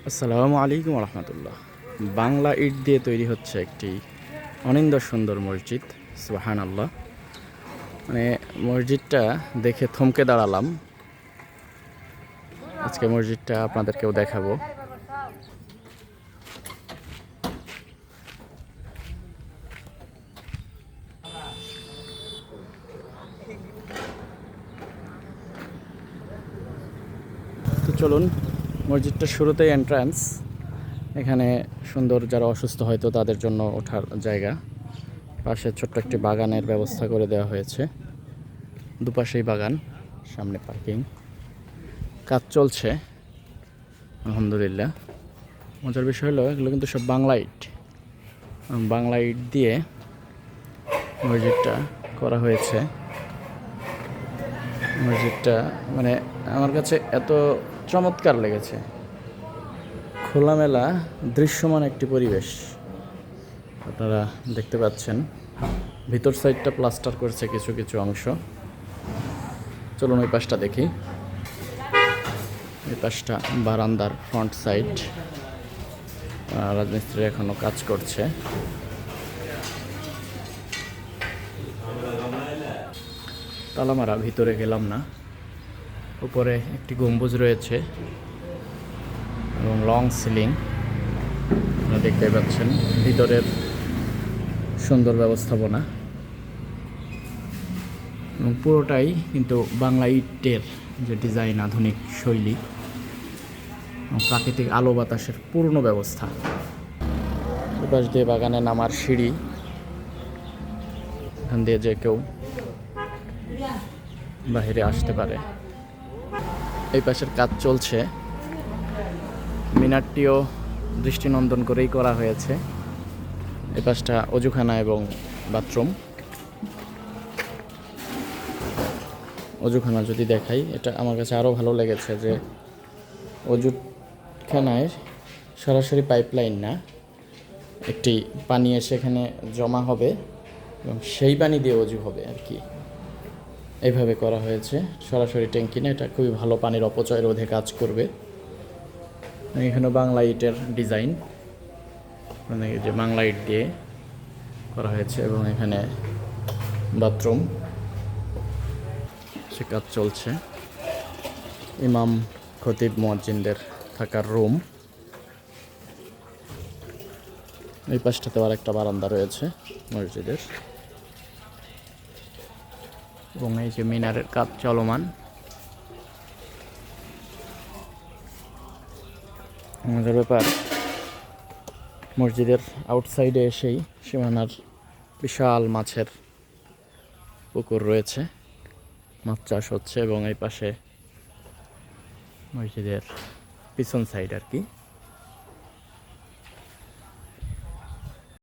আসসালামু আলাইকুম রহমতুল্লাহ। বাংলা ইট দিয়ে তৈরি হচ্ছে একটি অনিন্দ সুন্দর মসজিদ। সুবহান আল্লাহ। মানে মসজিদটা দেখে থমকে দাঁড়ালাম। আজকে মসজিদটা আপনাদেরকেও দেখাবো। তো চলুন, মসজিদটার শুরুতেই এন্ট্রান্স। এখানে সুন্দর যারা অসুস্থ হয়তো তাদের জন্য ওঠার জায়গা। পাশে ছোট্ট একটি বাগানের ব্যবস্থা করে দেওয়া হয়েছে। দুপাশেই বাগান, সামনে পার্কিং। কাজ চলছে আলহামদুলিল্লাহ। মজার বিষয় হলো এগুলো কিন্তু সব বাংলা ইট। বাংলা ইট দিয়ে মসজিদটা করা হয়েছে। মসজিদটা মানে আমার কাছে এত চমৎকার লেগেছে। খোলামেলা দৃশ্যমান একটি পরিবেশ আপনারা দেখতে পাচ্ছেন। ভিতর সাইডটা প্লাস্টার করেছে কিছু কিছু অংশ। চলুন ওই পাশটা দেখি। এই পাশটা বারান্দার ফ্রন্ট সাইড। রাজমিস্ত্রি এখনো কাজ করছে। তালামারা, ভিতরে গেলাম না। উপরে একটি গম্বুজ রয়েছে এবং লং সিলিং আপনারা দেখতে পাচ্ছেন। ভিতরের সুন্দর ব্যবস্থাপনা এবং পুরোটাই কিন্তু বাংলা ইটের যে ডিজাইন, আধুনিক শৈলী এবং প্রাকৃতিক আলো বাতাসের পূর্ণ ব্যবস্থা। এপাশ দিয়ে বাগানে নামার সিঁড়ি, এখান দিয়ে যে কেউ বাহিরে আসতে পারে। এই পাশের কাজ চলছে। মিনারটিও দৃষ্টিনন্দন করেই করা হয়েছে। এই পাশটা অজুখানা এবং বাথরুম। অজুখানা যদি দেখাই, এটা আমার কাছে আরও ভালো লেগেছে যে অজুখানায় সরাসরি পাইপলাইন না, একটি পানি এসে এখানে জমা হবে এবং সেই পানি দিয়ে অজু হবে আর কি। এইভাবে করা হয়েছে, সরাসরি ট্যাঙ্কি না। এটা খুবই ভালো, পানির অপচয় রোধে কাজ করবে। এখানে বাংলা ইটের ডিজাইন, মানে যে বাংলা ইট দিয়ে করা হয়েছে এবং এখানে বাথরুম, সে কাজ চলছে। ইমাম খতিব মুয়াজ্জিনদের থাকার রুম। এই পাশটাতে আর একটা বারান্দা রয়েছে মসজিদের এবং এই যে মিনারের কাজ চলমান। আমাদের ব্যাপার, মসজিদের আউটসাইডে এসেই সীমানার বিশাল মাছের পুকুর রয়েছে, মাছ চাষ হচ্ছে এবং এই পাশে মসজিদের পিছন সাইড আর কি।